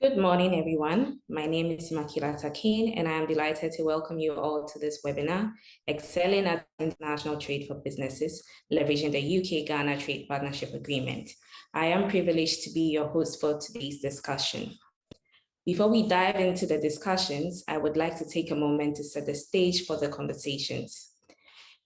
Good morning, everyone. My name is Makila Takin, and I am delighted to welcome you all to this webinar, Excelling at International Trade for Businesses, Leveraging the UK-Ghana Trade Partnership Agreement. I am privileged to be your host for today's discussion. Before we dive into the discussions, I would like to take a moment to set the stage for the conversations.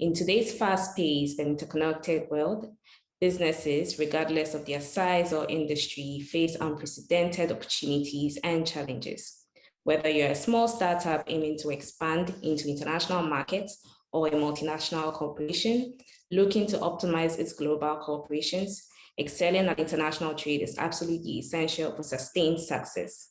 In today's fast-paced and interconnected world, businesses, regardless of their size or industry, face unprecedented opportunities and challenges. Whether you're a small startup aiming to expand into international markets or a multinational corporation looking to optimize its global corporations, excelling at international trade is absolutely essential for sustained success.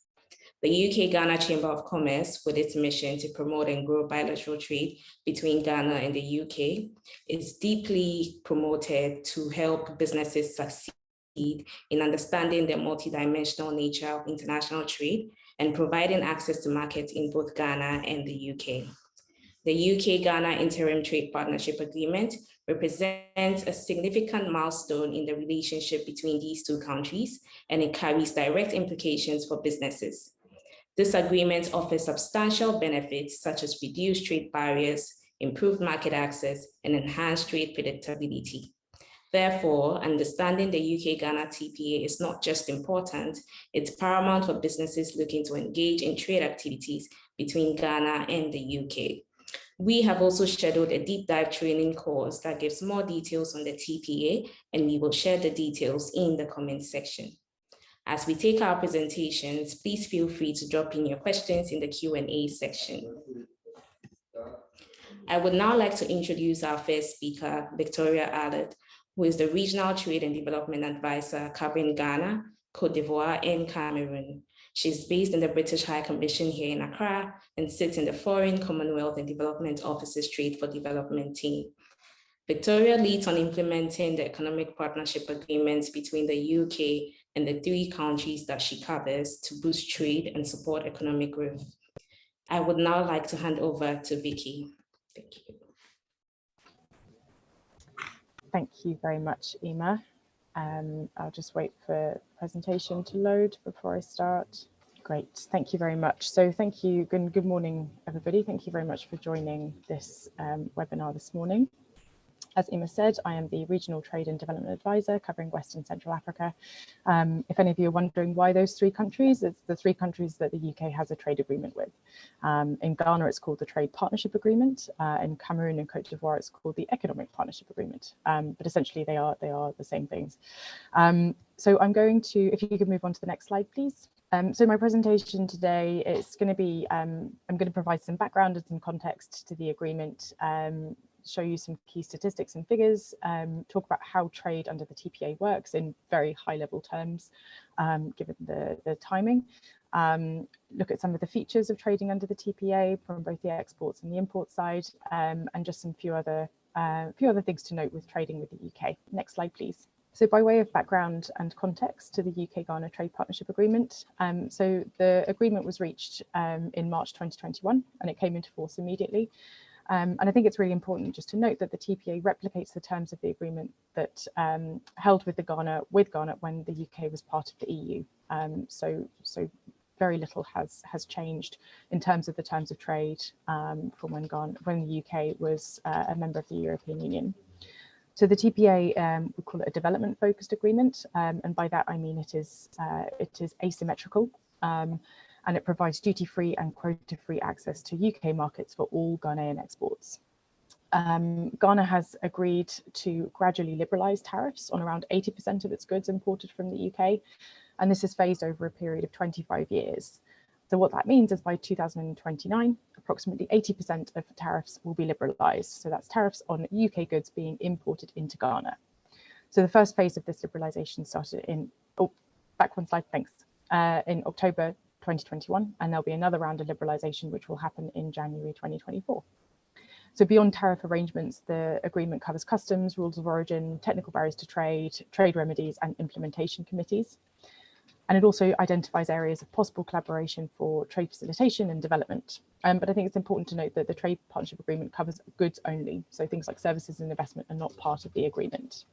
The UK-Ghana Chamber of Commerce, with its mission to promote and grow bilateral trade between Ghana and the UK, is deeply promoted to help businesses succeed in understanding the multidimensional nature of international trade and providing access to markets in both Ghana and the UK. The UK-Ghana Interim Trade Partnership Agreement represents a significant milestone in the relationship between these two countries, and it carries direct implications for businesses. This agreement offers substantial benefits such as reduced trade barriers, improved market access, and enhanced trade predictability. Therefore, understanding the UK-Ghana TPA is not just important, it's paramount for businesses looking to engage in trade activities between Ghana and the UK. We have also scheduled a deep dive training course that gives more details on the TPA, and we will share the details in the comment section. As we take our presentations, please feel free to drop in your questions in the Q&A section. I would now like to introduce our first speaker, Victoria Allard, who is the Regional Trade and Development Advisor covering Ghana, Cote d'Ivoire, and Cameroon. She's based in the British High Commission here in Accra and sits in the Foreign, Commonwealth and Development Office's Trade for Development team. Victoria leads on implementing the economic partnership agreements between the UK and the three countries that she covers to boost trade and support economic growth. I would now like to hand over to Vicky. Thank you. Thank you very much, Emma. I'll just wait for the presentation to load before I start. Great, thank you very much. So thank you, good morning, everybody. Thank you very much for joining this webinar this morning. As Emma said, I am the Regional Trade and Development Advisor covering West and Central Africa. If any of you are wondering why those three countries, it's the three countries that the UK has a trade agreement with. In Ghana, it's called the Trade Partnership Agreement. In Cameroon and Cote d'Ivoire, it's called the Economic Partnership Agreement. But essentially, they are the same things. So I'm going to, if you could move on to the next slide, please. So my presentation today is going to be, I'm going to provide some background and some context to the agreement, show you some key statistics and figures, talk about how trade under the TPA works in very high level terms, given the timing, look at some of the features of trading under the TPA from both the exports and the import side, and just some few other things to note with trading with the UK. Next slide, please. So by way of background and context to the UK-Ghana Trade Partnership Agreement, so the agreement was reached in March 2021, and it came into force immediately. And I think it's really important just to note that the TPA replicates the terms of the agreement that held with Ghana when the UK was part of the EU. So very little has changed in terms of the terms of trade from when the UK was a member of the European Union. So the TPA, we call it a development-focused agreement, and by that I mean it is asymmetrical. And it provides duty-free and quota-free access to UK markets for all Ghanaian exports. Ghana has agreed to gradually liberalise tariffs on around 80% of its goods imported from the UK, and this is phased over a period of 25 years. So what that means is by 2029, approximately 80% of tariffs will be liberalised. So that's tariffs on UK goods being imported into Ghana. So the first phase of this liberalisation started in, back one slide, thanks, in October 2021, and there'll be another round of liberalisation which will happen in January 2024. So beyond tariff arrangements, the agreement covers customs, rules of origin, technical barriers to trade, trade remedies and implementation committees. And it also identifies areas of possible collaboration for trade facilitation and development. But I think it's important to note that the Trade Partnership Agreement covers goods only, so things like services and investment are not part of the agreement.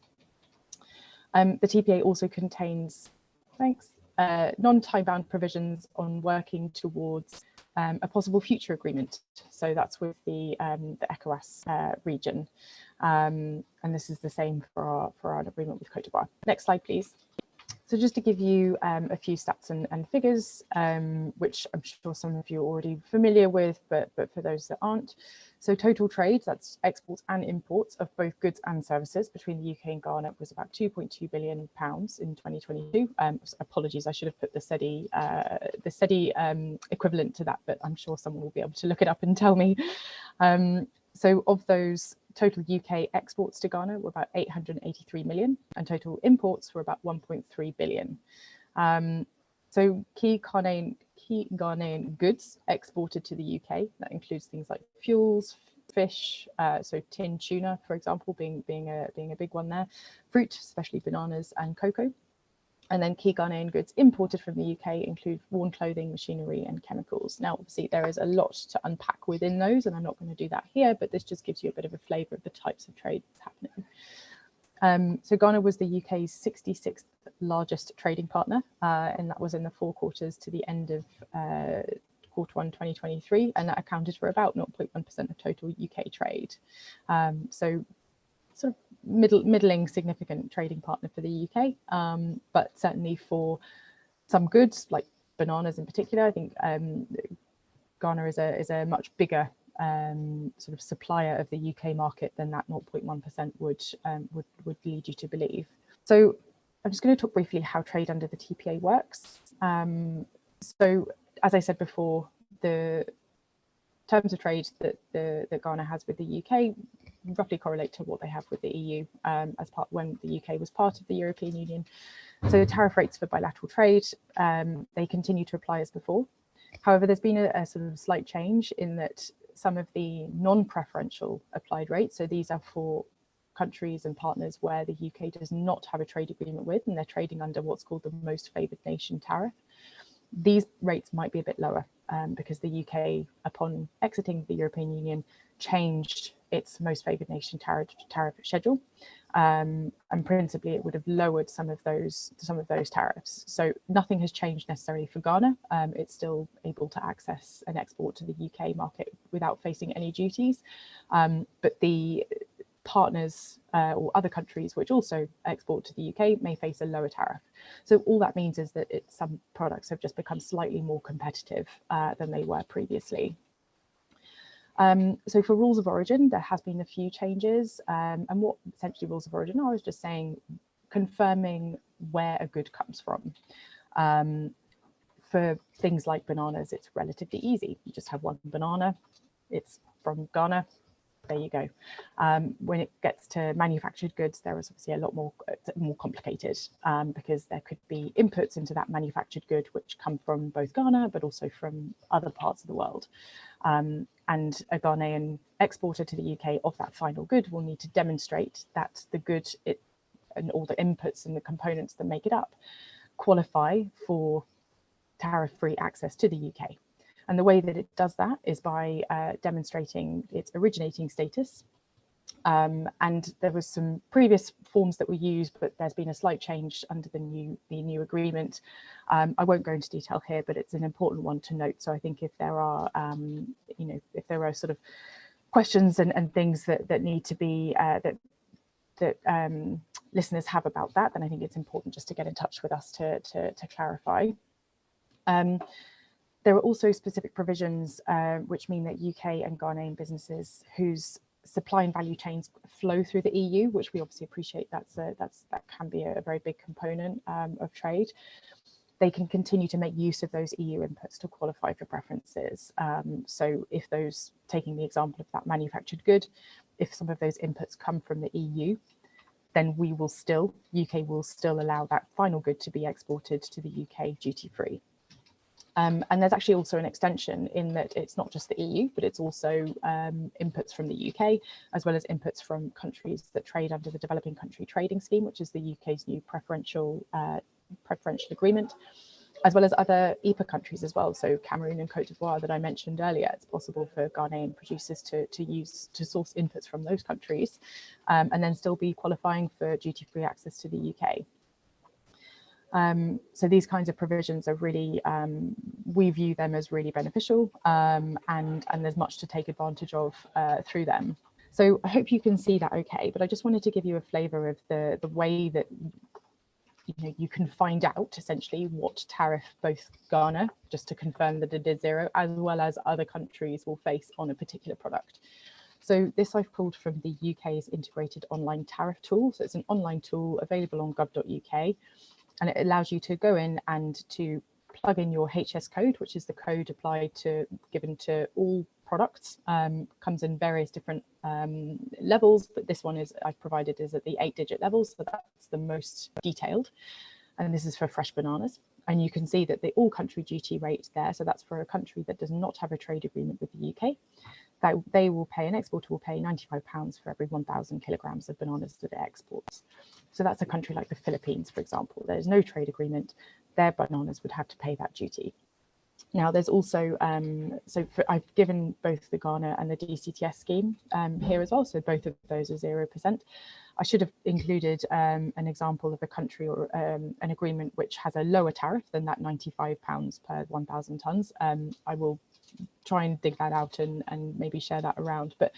The TPA also contains, thanks. non-time-bound provisions on working towards a possible future agreement. So that's with the ECOWAS region. And this is the same for our agreement with Cote d'Ivoire. Next slide, please. So just to give you a few stats and figures, which I'm sure some of you are already familiar with, but for those that aren't. So total trade, that's exports and imports of both goods and services between the UK and Ghana, was about £2.2 billion in 2022. Apologies, I should have put the SEDI equivalent to that, but I'm sure someone will be able to look it up and tell me. So of those, total UK exports to Ghana were about 883 million, and total imports were about 1.3 billion. So key Ghanaian goods exported to the UK, that includes things like fuels, fish, so tin tuna, for example, being a big one there, fruit, especially bananas and cocoa. And then key Ghanaian goods imported from the UK include worn clothing, machinery and chemicals. Now, obviously, there is a lot to unpack within those, and I'm not going to do that here, but this just gives you a bit of a flavour of the types of trade that's happening. So Ghana was the UK's 66th largest trading partner, and that was in the 4 quarters to the end of Q1 2023, and that accounted for about 0.1% of total UK trade. So sort of middling significant trading partner for the UK, but certainly for some goods like bananas in particular, I think Ghana is a much bigger sort of supplier of the UK market than that 0.1% would lead you to believe. So I'm just going to talk briefly how trade under the TPA works. So as I said before, the terms of trade that Ghana has with the UK roughly correlate to what they have with the EU when the UK was part of the European Union. So tariff rates for bilateral trade, they continue to apply as before. However, there's been a sort of slight change in that some of the non-preferential applied rates, so these are for countries and partners where the UK does not have a trade agreement with, and they're trading under what's called the most favoured nation tariff. These rates might be a bit lower because the UK, upon exiting the European Union, changed its most favoured nation tariff schedule, and principally it would have lowered some of those tariffs. So nothing has changed necessarily for Ghana. It's still able to access and export to the UK market without facing any duties, but the partners or other countries which also export to the UK may face a lower tariff. So all that means is that some products have just become slightly more competitive than they were previously. So for rules of origin, there has been a few changes, and what essentially rules of origin are is just saying, confirming where a good comes from. For things like bananas, it's relatively easy. You just have one banana, it's from Ghana, there you go. When it gets to manufactured goods, there is obviously a lot more complicated because there could be inputs into that manufactured good which come from both Ghana but also from other parts of the world. And a Ghanaian exporter to the UK of that final good will need to demonstrate that the good and all the inputs and the components that make it up qualify for tariff-free access to the UK. And the way that it does that is by demonstrating its originating status. And there was some previous forms that were used, but there's been a slight change under the new agreement. I won't go into detail here, but it's an important one to note. So I think if there are, if there are sort of questions and things that need to be that listeners have about that, then I think it's important just to get in touch with us to clarify. There are also specific provisions which mean that UK and Ghanaian businesses whose supply and value chains flow through the EU, which we obviously appreciate, that can be a very big component of trade. They can continue to make use of those EU inputs to qualify for preferences. So if those, taking the example of that manufactured good, if some of those inputs come from the EU, then UK will still allow that final good to be exported to the UK duty-free. And there's actually also an extension in that it's not just the EU, but it's also inputs from the UK, as well as inputs from countries that trade under the Developing Country Trading Scheme, which is the UK's new preferential agreement, as well as other EPA countries as well. So Cameroon and Cote d'Ivoire that I mentioned earlier, it's possible for Ghanaian producers to source inputs from those countries and then still be qualifying for duty-free access to the UK. So these kinds of provisions are really, we view them as really beneficial, and there's much to take advantage of through them. So I hope you can see that okay, but I just wanted to give you a flavour of the way that you can find out essentially what tariff both Ghana, just to confirm that it is zero, as well as other countries will face on a particular product. So this I've pulled from the UK's integrated online tariff tool. So it's an online tool available on gov.uk, and it allows you to go in and to plug in your HS code, which is the code applied to given to all products. Comes in various different levels, but this one is I've provided is at the 8-digit level, so that's the most detailed. And this is for fresh bananas. And you can see that the all country duty rate there, so that's for a country that does not have a trade agreement with the UK, that they will pay, an exporter will pay £95 for every 1,000 kilograms of bananas that it exports. So that's a country like the Philippines, for example. There's no trade agreement. Their bananas would have to pay that duty. Now, there's also, I've given both the Ghana and the DCTS scheme here as well. So both of those are 0%. I should have included an example of a country or an agreement which has a lower tariff than that £95 per 1,000 tonnes. I will try and dig that out and maybe share that around, but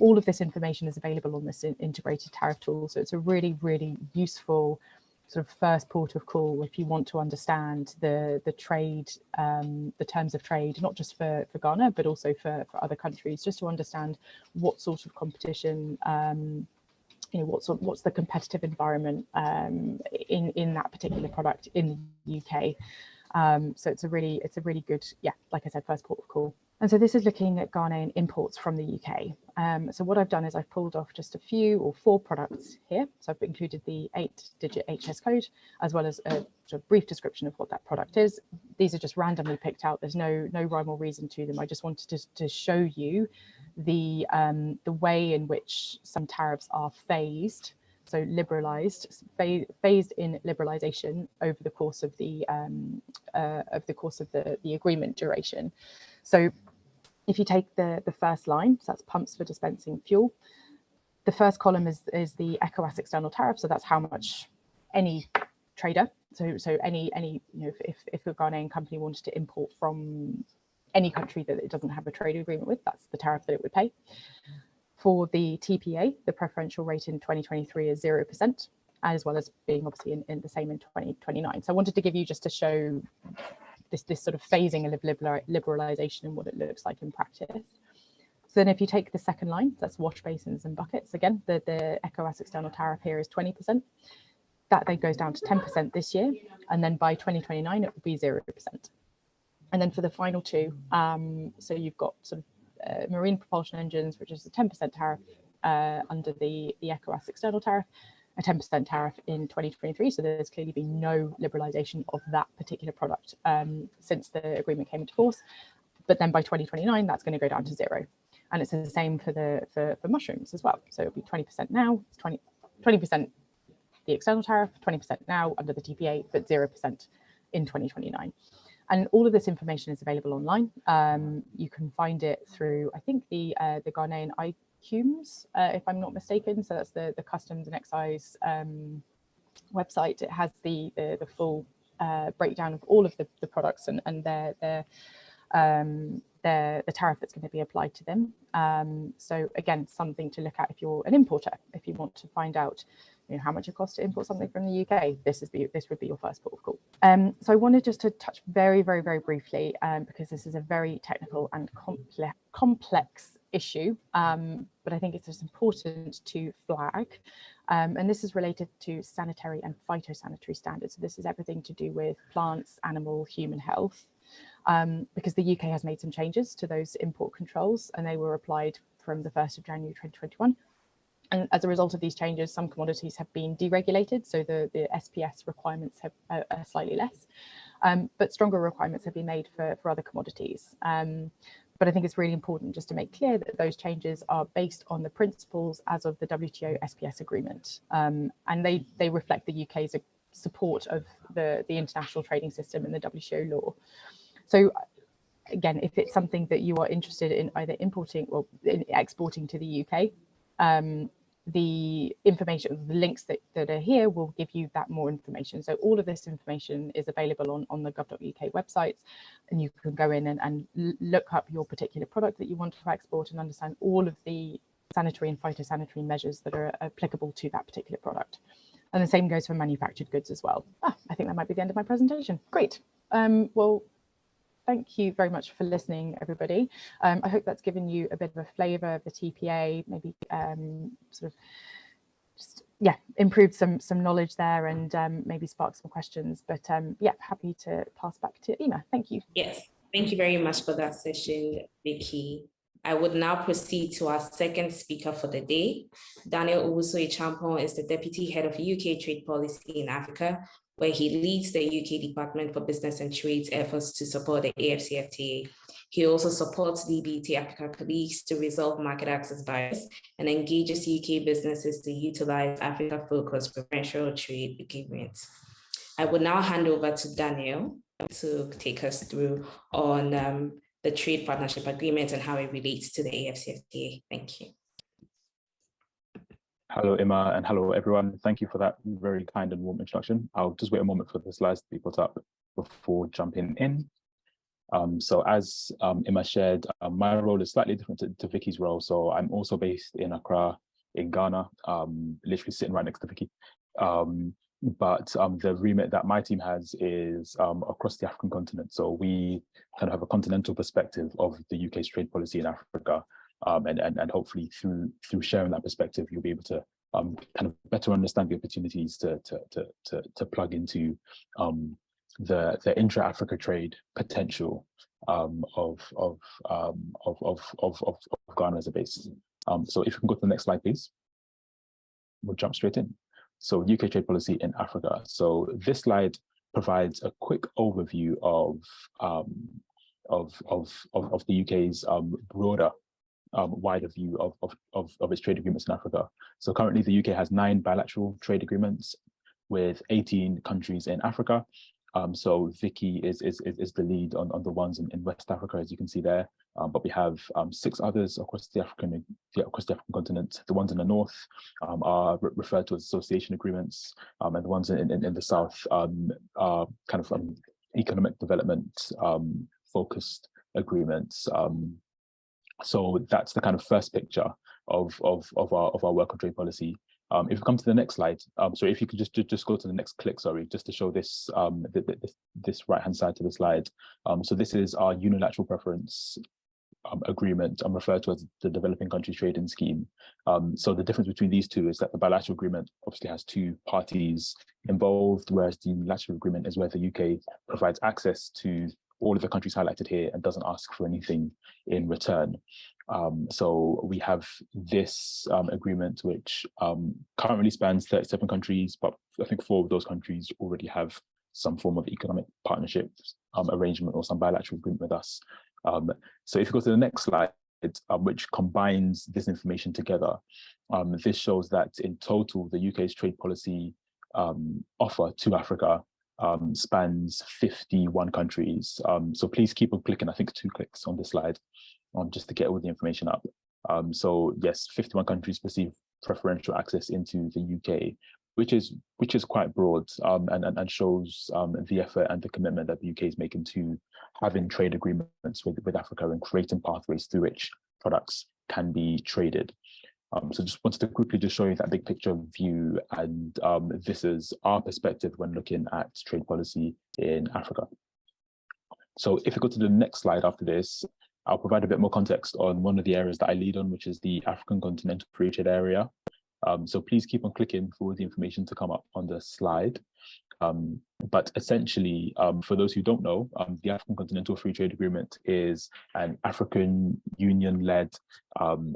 all of this information is available on this integrated tariff tool. So it's a really, really useful sort of first port of call if you want to understand the trade, the terms of trade, not just for Ghana, but also for other countries, just to understand what sort of competition, what's the competitive environment in that particular product in the UK. So it's a really good, like I said, first port of call. And so this is looking at Ghanaian imports from the UK. So what I've done is I've pulled off just a few or 4 products here. So I've included the 8-digit HS code, as well as a sort of brief description of what that product is. These are just randomly picked out. There's no rhyme or reason to them. I just wanted to show you the way in which some tariffs are phased. So liberalised, phased in liberalisation over the course of the agreement duration. So if you take the first line, so that's pumps for dispensing fuel. The first column is the ECOWAS external tariff. So that's how much any trader, so any if a Ghanaian company wanted to import from any country that it doesn't have a trade agreement with, that's the tariff that it would pay. For the TPA, the preferential rate in 2023 is 0%, as well as being obviously in the same in 2029. So I wanted to give you just to show this sort of phasing of liberalisation and what it looks like in practice. So then if you take the second line, that's wash basins and buckets. Again, the ECOWAS external tariff here is 20%. That then goes down to 10% this year. And then by 2029, it will be 0%. And then for the final two, so you've got sort of marine propulsion engines, which is a 10% tariff under the ECOWAS external tariff, a 10% tariff in 2023. So there's clearly been no liberalisation of that particular product since the agreement came into force. But then by 2029, that's going to go down to 0. And it's the same for mushrooms as well. So it'll be 20% now, 20% the external tariff, 20% now under the TPA, but 0% in 2029. And all of this information is available online. You can find it through, I think, the Ghanaian ICUMS, if I'm not mistaken. So that's the Customs and Excise website. It has the full breakdown of all of the products and the tariff that's going to be applied to them. So again, something to look at if you're an importer, if you want to find out how much it costs to import something from the UK, this would be your first port of call. So I wanted just to touch very, very, very briefly, because this is a very technical and complex issue, but I think it's just important to flag. And this is related to sanitary and phytosanitary standards. So this is everything to do with plants, animal, human health, because the UK has made some changes to those import controls, and they were applied from the 1st of January 2021. And as a result of these changes, some commodities have been deregulated, so the SPS requirements are slightly less, but stronger requirements have been made for other commodities. But I think it's really important just to make clear that those changes are based on the principles as of the WTO SPS agreement, and they reflect the UK's support of the international trading system and the WTO law. So again, if it's something that you are interested in either importing or in exporting to the UK, the information, the links that are here will give you that more information. So all of this information is available on the gov.uk websites, and you can go in and look up your particular product that you want to export and understand all of the sanitary and phytosanitary measures that are applicable to that particular product. And the same goes for manufactured goods as well. I think that might be the end of my presentation. Great. Well, thank you very much for listening, everybody. I hope that's given you a bit of a flavour of the TPA, maybe sort of just, yeah, improved some knowledge there, and maybe spark some questions. But yeah, happy to pass back to Emma. Thank you. Yes, thank you very much for that session, Vicky. I would now proceed to our second speaker for the day. Daniel Owusu-Champon is the Deputy Head of UK Trade Policy in Africa, where he leads the UK Department for Business and Trade's efforts to support the AfCFTA. He also supports DBT Africa colleagues to resolve market access barriers and engages UK businesses to utilize Africa-focused preferential trade agreements. I will now hand over to Daniel to take us through on the trade partnership agreement and how it relates to the AfCFTA. Thank you. Hello, Emma, and hello, everyone. Thank you for that very kind and warm introduction. I'll just wait a moment for the slides to be put up before jumping in. So as Emma shared, my role is slightly different to Vicky's role. So I'm also based in Accra, in Ghana, literally sitting right next to Vicky. But the remit that my team has is across the African continent. So we kind of have a continental perspective of the UK's trade policy in Africa. And hopefully through sharing that perspective, you'll be able to kind of better understand the opportunities to plug into the intra-Africa trade potential of Ghana as a base. So if you can go to the next slide, please. We'll jump straight in. So UK trade policy in Africa. So this slide provides a quick overview of the UK's broader wider view of its trade agreements in Africa. So currently the UK has 9 bilateral trade agreements with 18 countries in Africa. So Vicky is the lead on the ones in West Africa, as you can see there. But we have 6 others across the African continent. The ones in the north are referred to as association agreements, and the ones in the south are kind of economic development focused agreements. So that's the kind of first picture of our work on trade policy. If we come to the next slide, so if you could just go to the next click, sorry, just to show this this right hand side to the slide. So this is our unilateral preference agreement, referred to as the Developing Countries Trading Scheme. So the difference between these two is that the bilateral agreement obviously has 2 parties involved, whereas the unilateral agreement is where the UK provides access to all of the countries highlighted here and doesn't ask for anything in return. So we have this agreement, which currently spans 37 countries, but I think 4 of those countries already have some form of economic partnership arrangement or some bilateral agreement with us. So if you go to the next slide, which combines this information together, this shows that in total, the UK's trade policy offer to Africa spans 51 countries. So please keep on clicking, I think 2 clicks on this slide, just to get all the information up. So yes, 51 countries receive preferential access into the UK, which is quite broad, and shows the effort and the commitment that the UK is making to having trade agreements with Africa and creating pathways through which products can be traded. So just wanted to quickly just show you that big picture view, and this is our perspective when looking at trade policy in Africa. So if we go to the next slide after this, I'll provide a bit more context on one of the areas that I lead on, which is the African Continental Free Trade Area. So please keep on clicking for the information to come up on the slide. But essentially, for those who don't know, the African Continental Free Trade Agreement is an African Union-led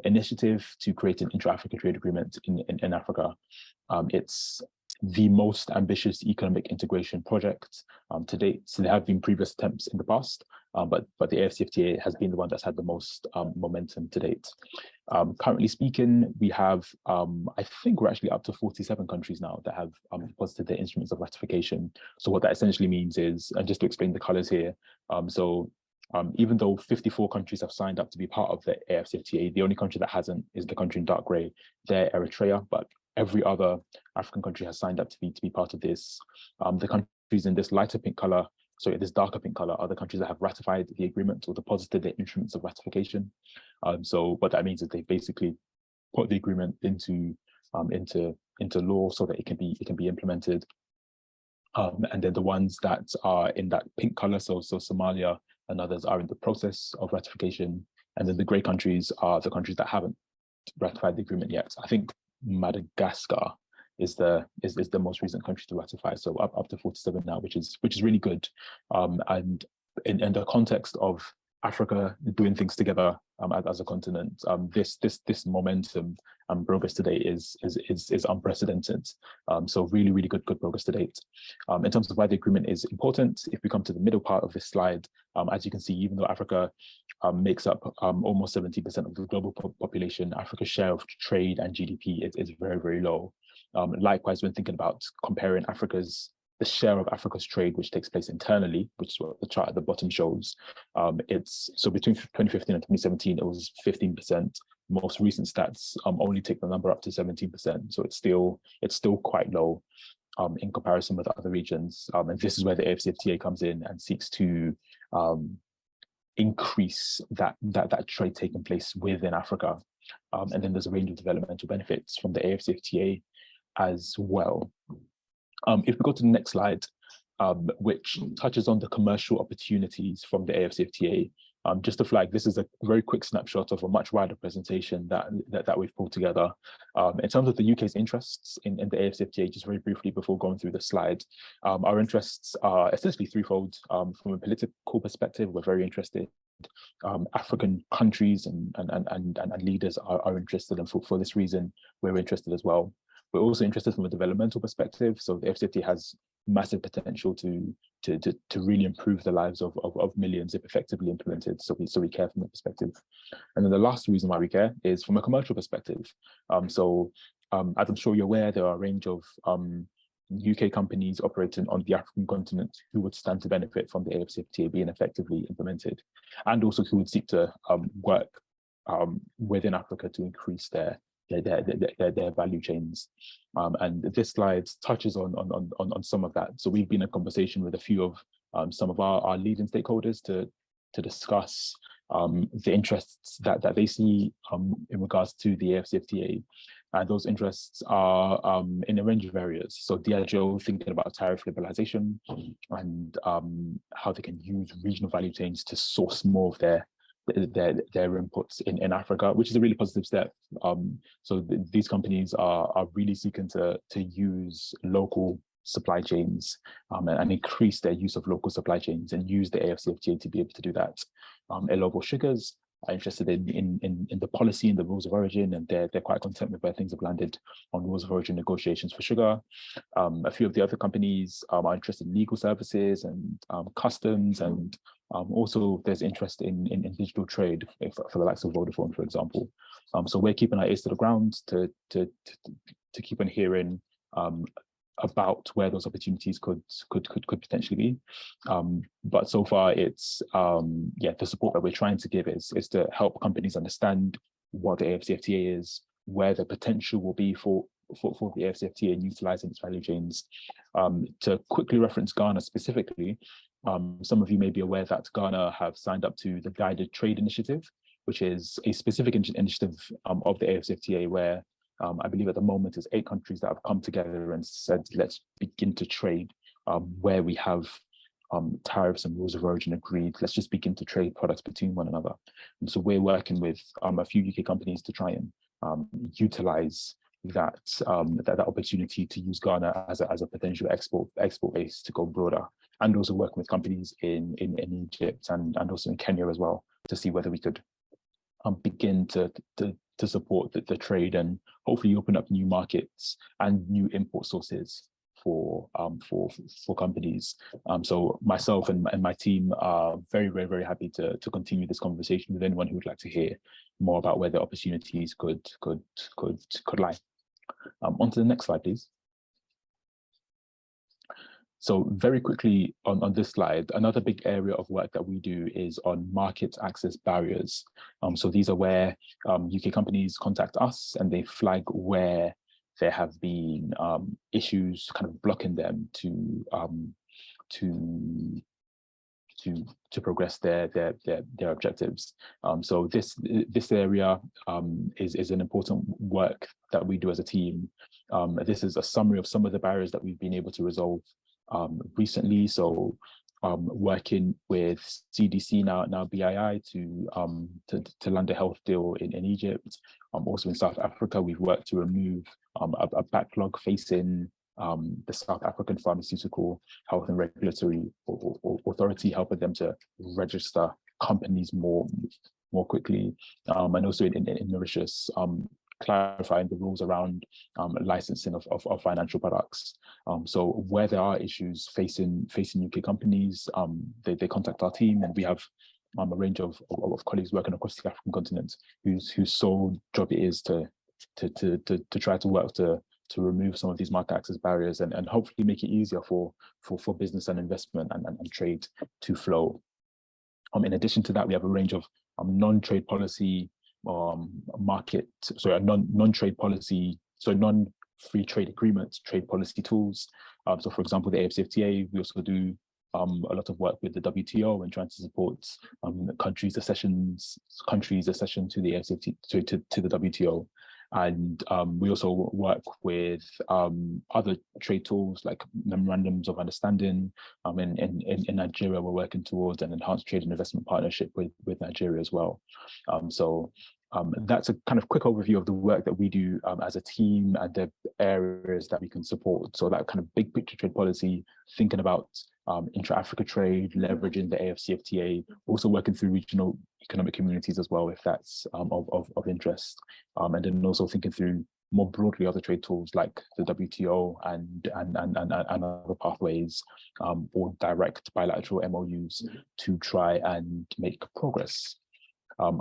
initiative to create an intra-Africa trade agreement in Africa. It's the most ambitious economic integration project to date. So there have been previous attempts in the past, but the AfCFTA has been the one that's had the most momentum to date. Currently speaking, we have, I think we're actually up to 47 countries now that have deposited their instruments of ratification. So what that essentially means is, and just to explain the colors here, so Even though 54 countries have signed up to be part of the AfCFTA, the only country that hasn't is the country in dark grey, they're Eritrea, but every other African country has signed up to be part of this. The countries in this lighter pink color, sorry, this darker pink color, are the countries that have ratified the agreement or deposited their instruments of ratification. So what that means is they basically put the agreement into law so that it can be implemented. And then the ones that are in that pink color, so Somalia and others, are in the process of ratification. And then the grey countries are the countries that haven't ratified the agreement yet. I think Madagascar is the most recent country to ratify, so up to 47 now, which is really good. And in the context of Africa doing things together as a continent, this momentum and progress today is unprecedented. So really good progress to date. In terms of why the agreement is important, if we come to the middle part of this slide, as you can see, even though Africa makes up almost 70% of the global population, Africa's share of trade and GDP is very low. Likewise, when thinking about comparing the share of Africa's trade, which takes place internally, which is what the chart at the bottom shows, so between 2015 and 2017, it was 15%. Most recent stats only take the number up to 17%. So it's still quite low in comparison with other regions. And this is where the AfCFTA comes in and seeks to increase that trade taking place within Africa. And then there's a range of developmental benefits from the AfCFTA as well. If we go to the next slide, which touches on the commercial opportunities from the AfCFTA, just to flag, this is a very quick snapshot of a much wider presentation that we've pulled together. In terms of the UK's interests in the AfCFTA, just very briefly before going through the slide, our interests are essentially threefold. From a political perspective, we're very interested. African countries and leaders are interested, and for this reason, we're interested as well. We're also interested from a developmental perspective. So the AfCFTA has massive potential to really improve the lives of millions if effectively implemented. So we care from that perspective. And then the last reason why we care is from a commercial perspective. As I'm sure you're aware, there are a range of UK companies operating on the African continent who would stand to benefit from the AfCFTA being effectively implemented, and also who would seek to work within Africa to increase their value chains. And this slide touches on some of that. So we've been in conversation with a few of some of our leading stakeholders to discuss the interests that they see in regards to the AfCFTA. And those interests are in a range of areas. So Diageo thinking about tariff liberalization and how they can use regional value chains to source more of their inputs in Africa, which is a really positive step. So these companies are really seeking to use local supply chains and increase their use of local supply chains and use the AfCFTA to be able to do that. Global Sugars are interested in the policy and the rules of origin, and they're quite content with where things have landed on rules of origin negotiations for sugar. A few of the other companies are interested in legal services and customs, and also there's interest in digital trade for the likes of Vodafone, for example. So we're keeping our ears to the ground to keep on hearing about where those opportunities could potentially be. But so far, it's the support that we're trying to give is to help companies understand what the AfCFTA is, where the potential will be for the AfCFTA and utilizing its value chains. To quickly reference Ghana specifically, some of you may be aware that Ghana have signed up to the Guided Trade Initiative, which is a specific initiative of the AfCFTA where I believe at the moment it's 8 countries that have come together and said, let's begin to trade where we have tariffs and rules of origin agreed. Let's just begin to trade products between one another. And so we're working with a few UK companies to try and utilize that opportunity to use Ghana as a potential export base to go broader, and also working with companies in Egypt and also in Kenya as well to see whether we could begin to support the trade and hopefully open up new markets and new import sources for companies. So myself and my team are very happy to continue this conversation with anyone who would like to hear more about where the opportunities could lie. On to the next slide, please. So very quickly on this slide, another big area of work that we do is on market access barriers. So these are where UK companies contact us and they flag where there have been issues kind of blocking them to progress their objectives. So this area is an important work that we do as a team. This is a summary of some of the barriers that we've been able to resolve recently. So working with CDC now BII to land a health deal in Egypt. Also in South Africa, we've worked to remove a backlog facing the South African Pharmaceutical Health and Regulatory Authority, helping them to register companies more quickly, and also in Mauritius, clarifying the rules around licensing of financial products. So where there are issues facing UK companies, they contact our team, and we have a range of colleagues working across the African continent whose sole job it is to try to work to remove some of these market access barriers and hopefully make it easier for business and investment and trade to flow. In addition to that, we have a range of non-trade policy non-trade policy, so non-free trade agreements, trade policy tools. So for example, the AfCFTA, we also do a lot of work with the WTO and trying to support countries' accession to the AfCFTA, to the WTO. And we also work with other trade tools like memorandums of understanding. In Nigeria, we're working towards an enhanced trade and investment partnership with Nigeria as well. That's a kind of quick overview of the work that we do as a team and the areas that we can support. So that kind of big picture trade policy, thinking about intra-Africa trade, leveraging the AfCFTA, also working through regional economic communities as well, if that's of interest. And then also thinking through more broadly other trade tools like the WTO and other pathways, or direct bilateral MOUs to try and make progress.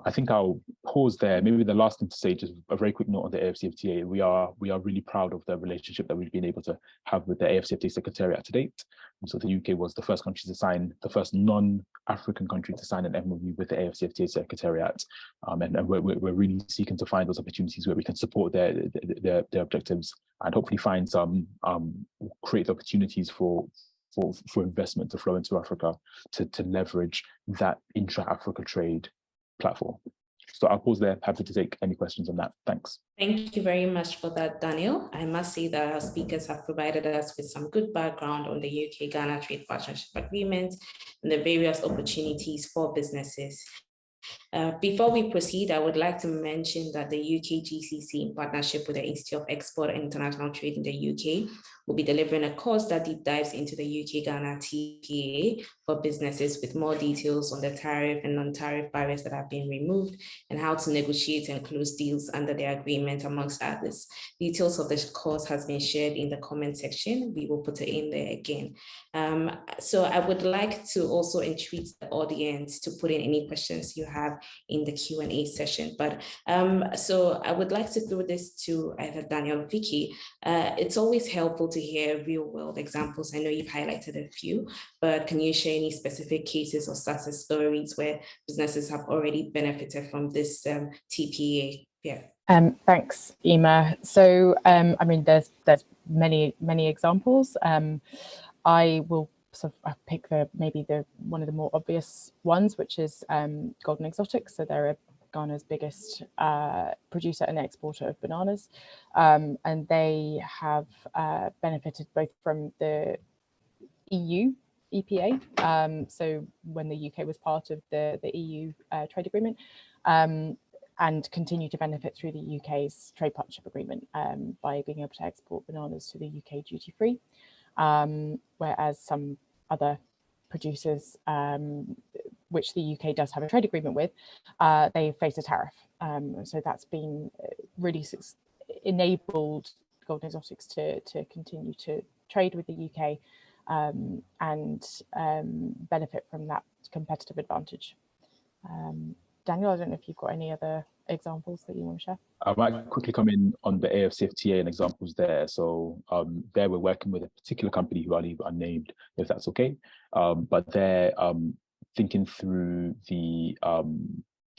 I think I'll pause there. Maybe the last thing to say, just a very quick note on the AfCFTA. We are really proud of the relationship that we've been able to have with the AfCFTA Secretariat to date. And so the UK was the first country to sign, the first non-African country to sign an MOU with the AfCFTA Secretariat. And we're really seeking to find those opportunities where we can support their objectives and hopefully find some create opportunities for investment to flow into Africa to leverage that intra-Africa trade platform. So I'll pause there. Happy to take any questions on that. Thanks. Thank you very much for that, Daniel. I must say that our speakers have provided us with some good background on the UK-Ghana Trade Partnership Agreement and the various opportunities for businesses. Before we proceed, I would like to mention that the UK GCC, in partnership with the Institute of Export and International Trade in the UK, will be delivering a course that deep dives into the UK-Ghana TPA for businesses, with more details on the tariff and non-tariff barriers that have been removed and how to negotiate and close deals under the agreement, amongst others. Details of this course has been shared in the comment section. We will put it in there again. So I would like to also entreat the audience to put in any questions you have in the Q&A session. But so I would like to throw this to either Daniel or Vicky. It's always helpful to hear real world examples. I know you've highlighted a few, but can you share any specific cases or success stories where businesses have already benefited from this TPA? Yeah. Thanks, Emma. So I mean, there's many examples. I will sort of pick maybe one of the more obvious ones, which is Golden Exotics. So they're Ghana's biggest producer and exporter of bananas, and they have benefited both from the EU EPA, so when the UK was part of the EU trade agreement, and continue to benefit through the UK's trade partnership agreement by being able to export bananas to the UK duty-free, whereas some other producers, which the UK does have a trade agreement with, they face a tariff. So that's been really enabled Golden Exotics to continue to trade with the UK and benefit from that competitive advantage. Daniel, I don't know if you've got any other examples that you want to share? I might quickly come in on the AfCFTA and examples there. So there we're working with a particular company who I'll leave unnamed, if that's okay. But they're thinking through the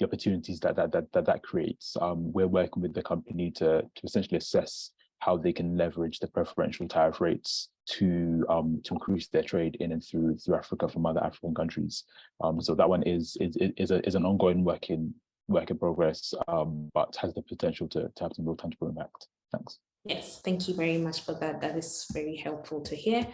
opportunities that creates. We're working with the company to essentially assess how they can leverage the preferential tariff rates to increase their trade in and through Africa from other African countries. So that one is an ongoing work in progress, but has the potential to have some real tangible impact. Thanks. Yes, thank you very much for that. That is very helpful to hear.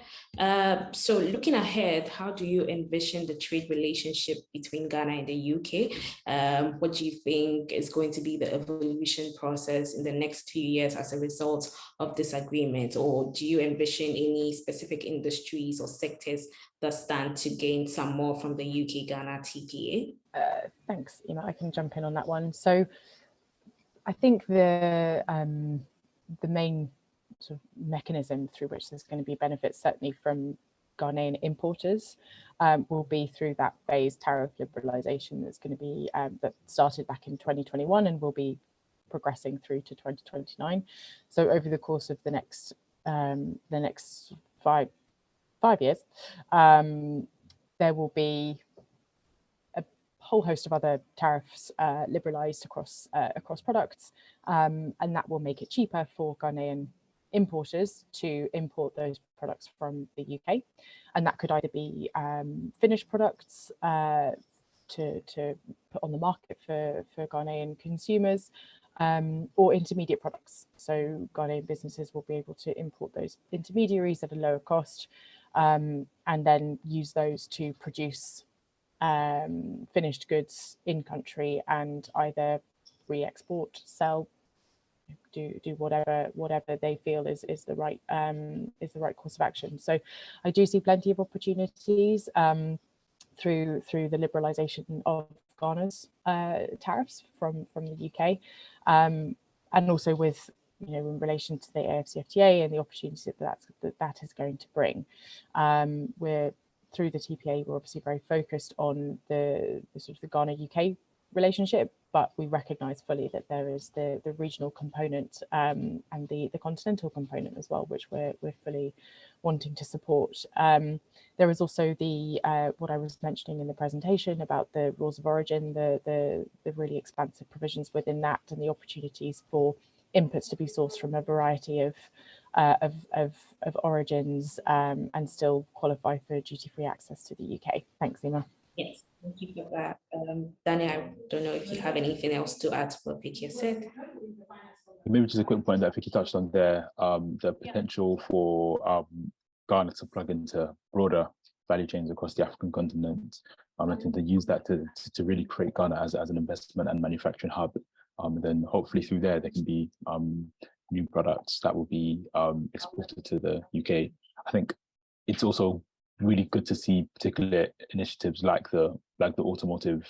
So looking ahead, how do you envision the trade relationship between Ghana and the UK? What do you think is going to be the evolution process in the next few years as a result of this agreement? Or do you envision any specific industries or sectors that stand to gain some more from the UK-Ghana TPA? Thanks, Emma. I can jump in on that one. So I think the main sort of mechanism through which there's going to be benefits, certainly from Ghanaian importers, will be through that phased tariff liberalisation that's going to be that started back in 2021 and will be progressing through to 2029. So over the course of the next 5 years, there will be a whole host of other tariffs liberalised across products, and that will make it cheaper for Ghanaian importers to import those products from the UK, and that could either be finished products to put on the market for Ghanaian consumers, or intermediate products. So Ghanaian businesses will be able to import those intermediaries at a lower cost, and then use those to produce finished goods in country and either re-export, sell, do whatever they feel is the right course of action. So I do see plenty of opportunities through the liberalisation of Ghana's tariffs from the UK, and also with, you know, in relation to the AfCFTA and the opportunities that is going to bring. We're through the TPA, we're obviously very focused on the sort of the Ghana-UK relationship, but we recognise fully that there is the regional component and the continental component as well, which we're fully wanting to support. There is also the what I was mentioning in the presentation about the rules of origin, the really expansive provisions within that, and the opportunities for inputs to be sourced from a variety of origins and still qualify for duty-free access to the UK. Thanks, Emma. Yes, thank you for that. Danny, I don't know if you have anything else to add to what Vicky said. Maybe just a quick point that Vicky touched on there, the potential for Ghana to plug into broader value chains across the African continent. I think to use that to really create Ghana as an investment and manufacturing hub. And then hopefully through there can be new products that will be exported to the UK. I think it's also really good to see particular initiatives like the automotive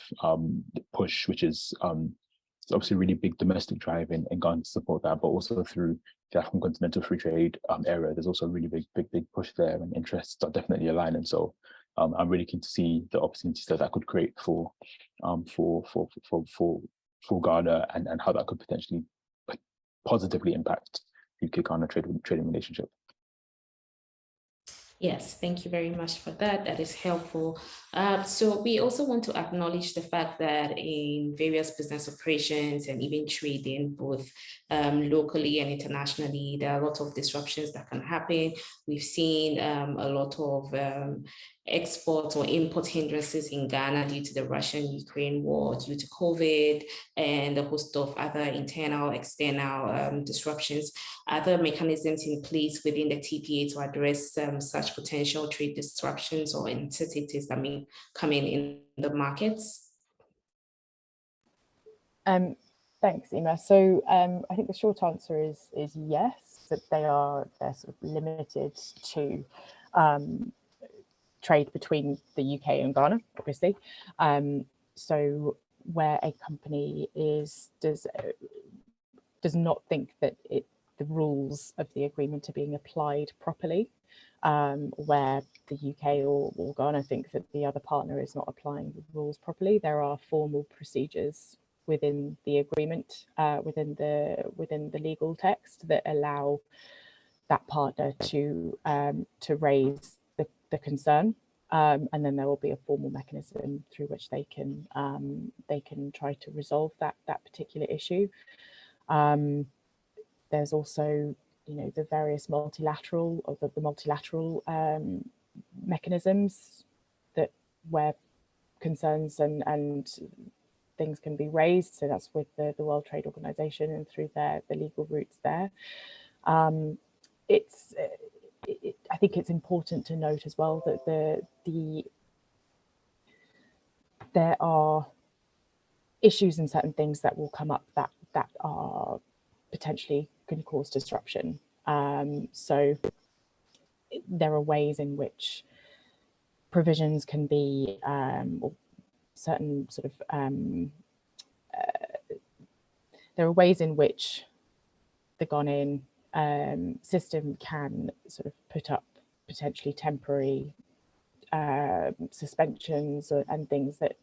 push, which is obviously a really big domestic drive in Ghana to support that, but also through the African Continental Free Trade area, there's also a really big push there, and interests are definitely aligned. And so I'm really keen to see the opportunities that could create for Ghana, and how that could potentially positively impact UK-Ghana trading relationship. Yes, thank you very much for that. That is helpful. So we also want to acknowledge the fact that in various business operations and even trading, both locally and internationally, there are a lot of disruptions that can happen. We've seen a lot of export or import hindrances in Ghana due to the Russian-Ukraine war, due to COVID, and a host of other internal, external disruptions. Are there mechanisms in place within the TPA to address such potential trade disruptions or uncertainties that may come in the markets? Thanks, Emma. So I think the short answer is yes, that they're sort of limited to trade between the UK and Ghana, obviously. So where a company does not think that the rules of the agreement are being applied properly, where the UK or Ghana think that the other partner is not applying the rules properly, there are formal procedures within the agreement, within the legal text, that allow that partner to raise the concern, and then there will be a formal mechanism through which they can try to resolve that particular issue. There's also, you know, the various multilateral mechanisms that where concerns and things can be raised. So that's with the World Trade Organization and through the legal routes there. I think it's important to note as well that there are issues and certain things that will come up that are potentially can cause disruption. So there are ways in which provisions can be, or certain sort of, there are ways in which the Ghanaian system can sort of put up potentially temporary suspensions and things that,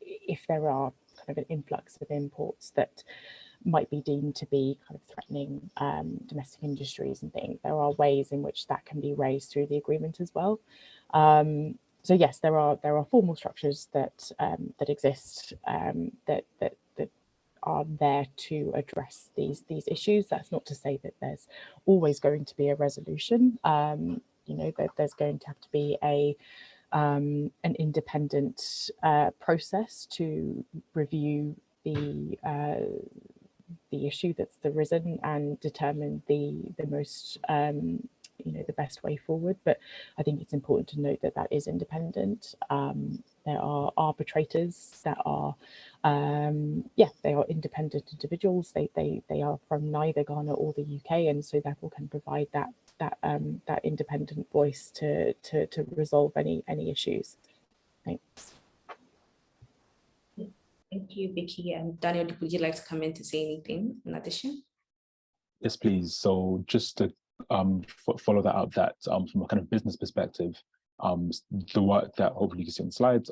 if there are kind of an influx of imports that might be deemed to be kind of threatening domestic industries and things, there are ways in which that can be raised through the agreement as well. So yes, there are formal structures that exist that are there to address these issues. That's not to say that there's always going to be a resolution. You know, that there's going to have to be an independent process to review the issue that's arisen and determine the most you know, the best way forward. But I think it's important to note that that is independent. There are arbitrators that are they are independent individuals. They are from neither Ghana or the UK, and so therefore can provide that independent voice to resolve any issues. Thanks. Thank you, Vicky. And Daniel, would you like to come in to say anything in addition? Yes, please. So just to follow that up, that from a kind of business perspective, the work that hopefully you can see on the slides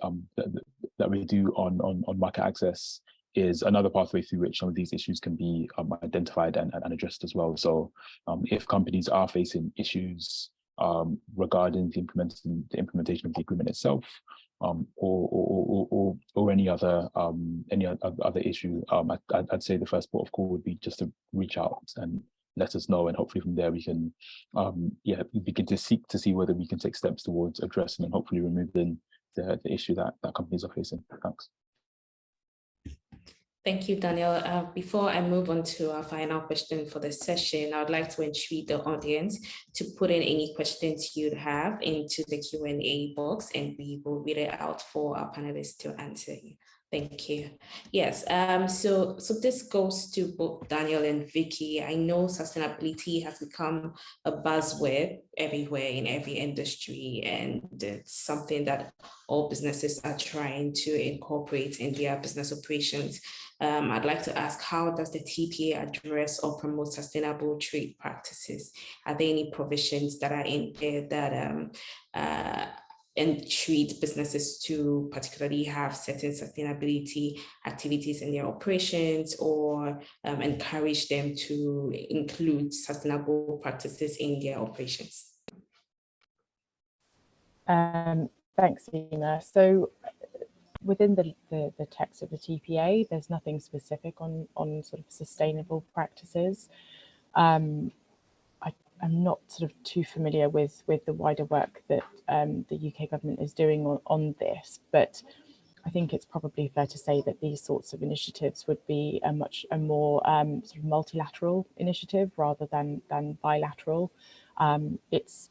that we do on market access is another pathway through which some of these issues can be identified and addressed as well. So if companies are facing issues regarding the implementation of the agreement itself, or any other issue, I'd say the first port of call would be just to reach out and let us know, and hopefully from there we can begin to seek to see whether we can take steps towards addressing and hopefully removing the issue that companies are facing. Thanks. Thank you, Daniel. Before I move on to our final question for the session, I would like to entreat the audience to put in any questions you'd have into the Q&A box, and we will read it out for our panelists to answer you. Thank you. Yes, so this goes to both Daniel and Vicky. I know sustainability has become a buzzword everywhere in every industry, and it's something that all businesses are trying to incorporate in their business operations. I'd like to ask, how does the TPA address or promote sustainable trade practices? Are there any provisions that are in there that entreat businesses to particularly have certain sustainability activities in their operations, or encourage them to include sustainable practices in their operations? Thanks, Ina. So within the text of the TPA, there's nothing specific on sort of sustainable practices. I'm not sort of too familiar with the wider work that the UK government is doing on this, but I think it's probably fair to say that these sorts of initiatives would be a more sort of multilateral initiative rather than bilateral. It's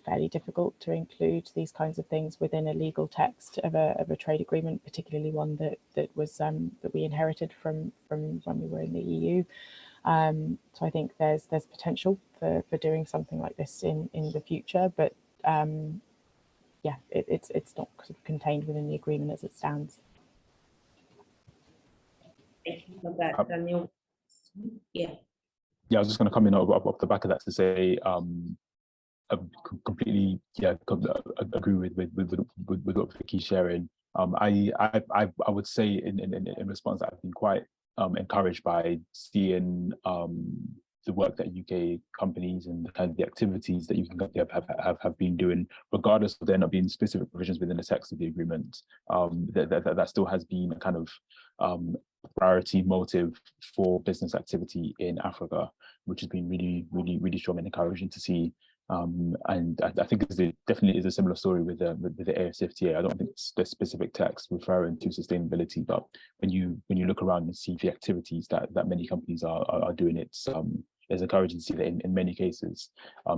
fairly difficult to include these kinds of things within a legal text of a trade agreement, particularly one that was that we inherited from when we were in the EU. So I think there's potential for doing something like this in the future, but yeah, it's not sort of contained within the agreement as it stands. Thank you for that, Daniel. Yeah. Yeah, I was just going to come in off the back of that to say, I completely agree with what Vicky's sharing. I would say in response that I've been quite encouraged by seeing the work that UK companies and the kind of the activities that UK companies have been doing, regardless of there not being specific provisions within the text of the agreement. That still has been a kind of priority motive for business activity in Africa, which has been really strong and encouraging to see. And I think definitely is a similar story with the AfCFTA. I don't think it's the specific text referring to sustainability, but when you look around and see the activities that many companies are doing, it's encouraging to see that in many cases,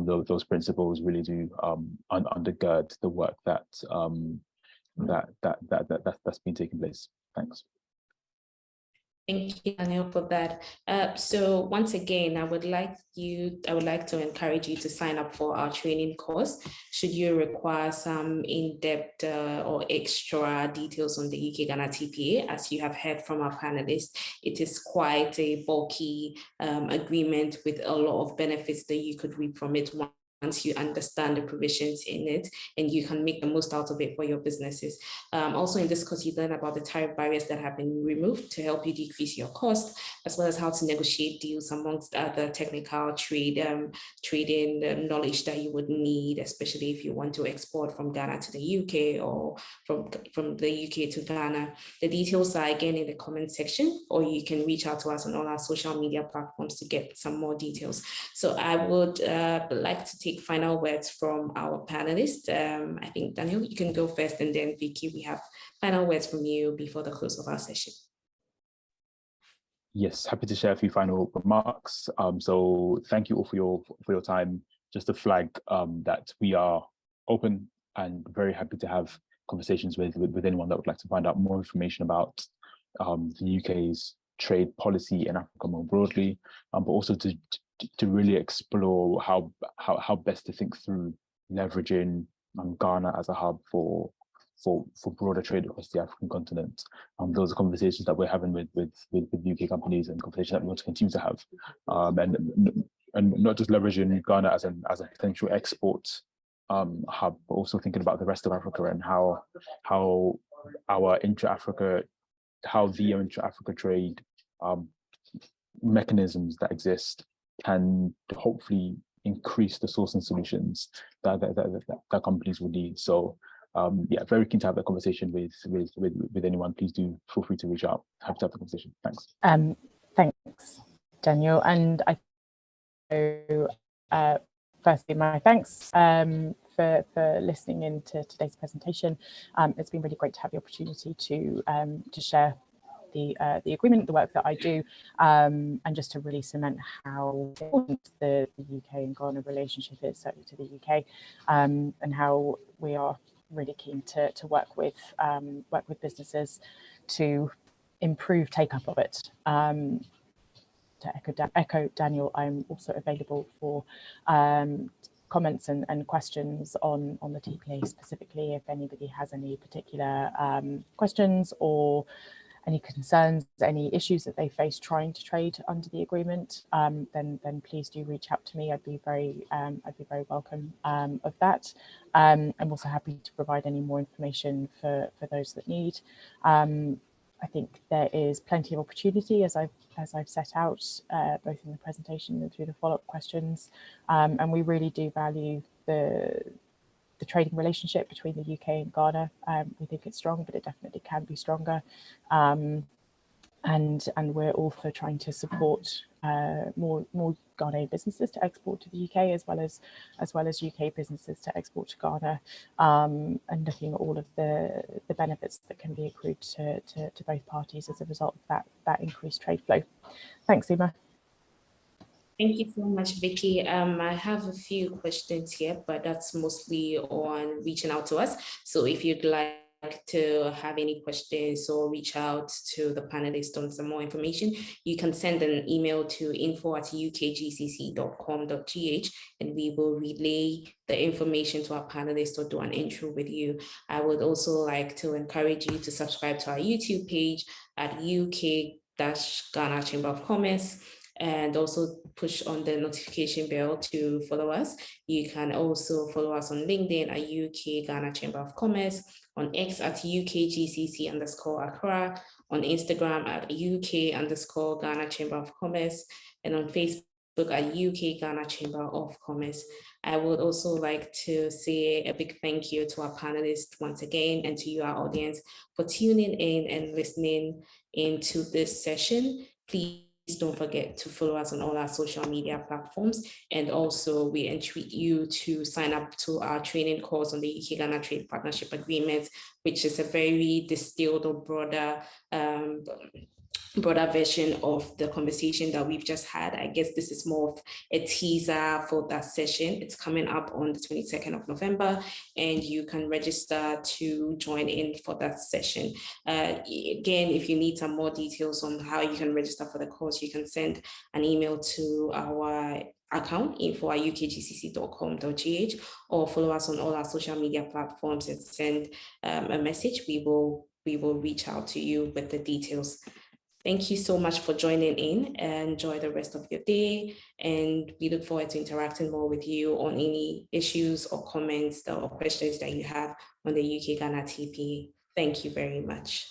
those principles really do undergird the work that's been taking place. Thanks. Thank you, Daniel, for that. So once again, I would like to encourage you to sign up for our training course. Should you require some in-depth or extra details on the UK-Ghana TPA, as you have heard from our panelists, it is quite a bulky agreement with a lot of benefits that you could reap from it once you understand the provisions in it, and you can make the most out of it for your businesses. Also in this course, you learn about the tariff barriers that have been removed to help you decrease your cost, as well as how to negotiate deals amongst other technical trading knowledge that you would need, especially if you want to export from Ghana to the UK or from the UK to Ghana. The details are again in the comment section, or you can reach out to us on all our social media platforms to get some more details. So I would like to take final words from our panelists. I think, Daniel, you can go first, and then Vicky, we have final words from you before the close of our session. Yes, happy to share a few final remarks. So thank you all for your time. Just to flag that we are open and very happy to have conversations with anyone that would like to find out more information about the UK's trade policy in Africa more broadly, but also to really explore how best to think through leveraging Ghana as a hub for broader trade across the African continent. Those are conversations that we're having with UK companies, and conversations that we want to continue to have, and not just leveraging Ghana as a potential export hub, but also thinking about the rest of Africa and how the intra-Africa trade mechanisms that exist can hopefully increase the sourcing solutions that companies will need. So yeah, very keen to have that conversation with anyone. Please do feel free to reach out. Happy to have the conversation. Thanks. Thanks, Daniel. And firstly, my thanks for listening in to today's presentation. It's been really great to have the opportunity to share the agreement, the work that I do, and just to really cement how important the UK and Ghana relationship is, certainly to the UK, and how we are really keen to work with businesses to improve take-up of it. To echo Daniel, I'm also available for comments and questions on the TPA specifically. If anybody has any particular questions or any concerns, any issues that they face trying to trade under the agreement, then please do reach out to me. I'd be very welcome of that. I'm also happy to provide any more information for those that need. I think there is plenty of opportunity, as I've set out both in the presentation and through the follow-up questions, and we really do value the trading relationship between the UK and Ghana. We think it's strong, but it definitely can be stronger. And we're also trying to support more Ghanaian businesses to export to the UK, as well as UK businesses to export to Ghana, and looking at all of the benefits that can be accrued to both parties as a result of that increased trade flow. Thanks, Emma. Thank you so much, Vicky. I have a few questions here, but that's mostly on reaching out to us. So if you'd like to have any questions or reach out to the panelists on some more information, you can send an email to info@ukgcc.com.gh, and we will relay the information to our panelists or do an intro with you. I would also like to encourage you to subscribe to our YouTube page at UK-Ghana Chamber of Commerce. and also push on the notification bell to follow us. You can also follow us on LinkedIn at UK Ghana Chamber of Commerce, on X at UKGCC_Accra, on Instagram at UK_Ghana Chamber of Commerce, and on Facebook at UK Ghana Chamber of Commerce. I would also like to say a big thank you to our panelists once again, and to you, our audience, for tuning in and listening into this session. Please don't forget to follow us on all our social media platforms. And also we entreat you to sign up to our training course on the UK-Ghana Trade Partnership Agreement, which is a very distilled or broader version of the conversation that we've just had. I guess this is more of a teaser for that session. It's coming up on the 22nd of November, and you can register to join in for that session. Again, if you need some more details on how you can register for the course, you can send an email to our account, info@ukgcc.com.gh, or follow us on all our social media platforms and send a message. We will reach out to you with the details. Thank you so much for joining in, and enjoy the rest of your day. And we look forward to interacting more with you on any issues or comments or questions that you have on the UK-Ghana TPA. Thank you very much.